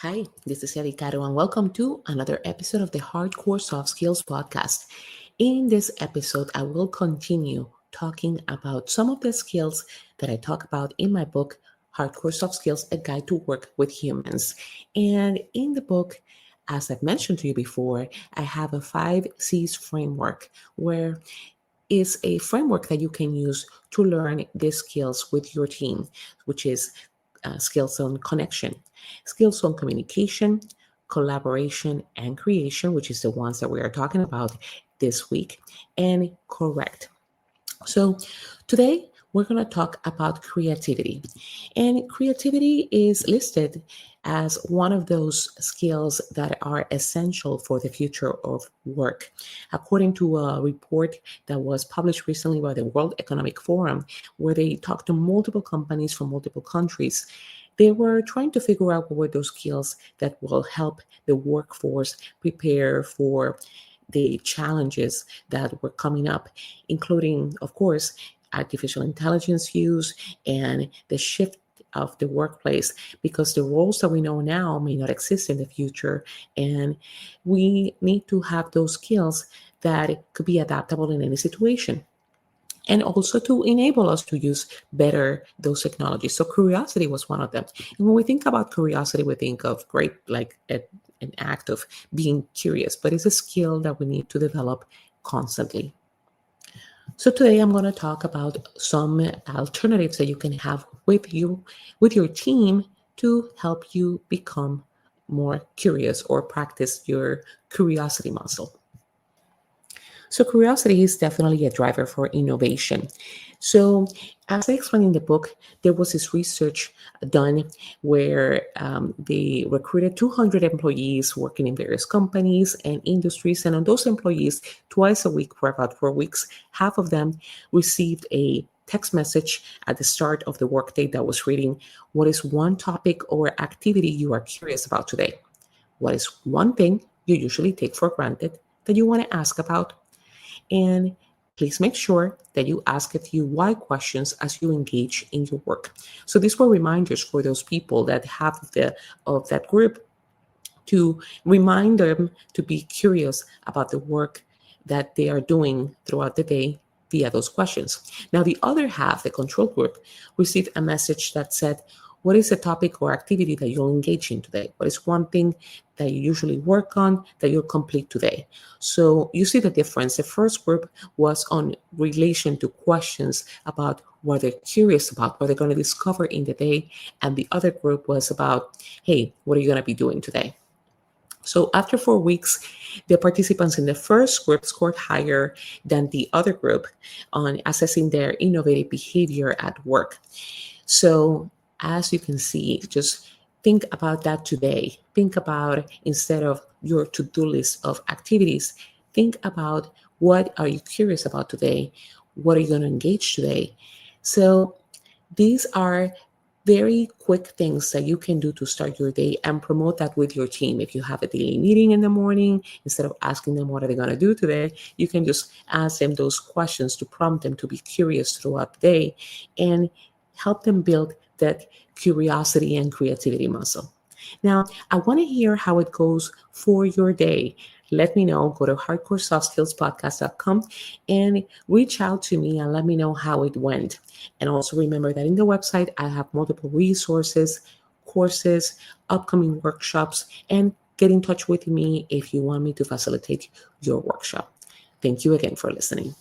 Hi, this is Eddie Caro, and welcome to another episode of the Hardcore Soft Skills Podcast. In this episode, I will continue talking about some of the skills that I talk about in my book, Hardcore Soft Skills, A Guide to Work with Humans. And in the book, as I've mentioned to you before, I have a 5 C's framework where is a framework that you can use to learn these skills with your team, which is skills on connection, skills on communication, collaboration, and creation, which is the ones that we are talking about this week, and correct. So today we're going to talk about creativity. And creativity is listed as one of those skills that are essential for the future of work. According to a report that was published recently by the World Economic Forum, where they talked to multiple companies from multiple countries, they were trying to figure out what were those skills that will help the workforce prepare for the challenges that were coming up, including, of course, artificial intelligence use and the shift of the workplace, because the roles that we know now may not exist in the future. And we need to have those skills that could be adaptable in any situation, and also to enable us to use better those technologies. So curiosity was one of them. And when we think about curiosity, we think of great, like an act of being curious, but it's a skill that we need to develop constantly. So today I'm going to talk about some alternatives that you can have with your team to help you become more curious or practice your curiosity muscle. So curiosity is definitely a driver for innovation. So as I explained in the book, there was this research done where they recruited 200 employees working in various companies and industries. And on those employees, twice a week for about 4 weeks, half of them received a text message at the start of the workday that was reading, "What is one topic or activity you are curious about today? What is one thing you usually take for granted that you want to ask about? And please make sure that you ask a few why questions as you engage in your work." So these were reminders for those people that have of that group, to remind them to be curious about the work that they are doing throughout the day via those questions. Now, the other half, the control group, received a message that said, "What is a topic or activity that you'll engage in today? What is one thing that you usually work on that you'll complete today?" So you see the difference. The first group was on relation to questions about what they're curious about, what they're going to discover in the day. And the other group was about, hey, what are you going to be doing today? So after 4 weeks, the participants in the first group scored higher than the other group on assessing their innovative behavior at work. So as you can see, just think about that today. Think about, instead of your to-do list of activities, think about, what are you curious about today? What are you going to engage today? So these are very quick things that you can do to start your day and promote that with your team. If you have a daily meeting in the morning, instead of asking them what are they going to do today, you can just ask them those questions to prompt them to be curious throughout the day and help them build that curiosity and creativity muscle. Now, I want to hear how it goes for your day. Let me know. Go to hardcoresoftskillspodcast.com and reach out to me and let me know how it went. And also remember that in the website, I have multiple resources, courses, upcoming workshops, and get in touch with me if you want me to facilitate your workshop. Thank you again for listening.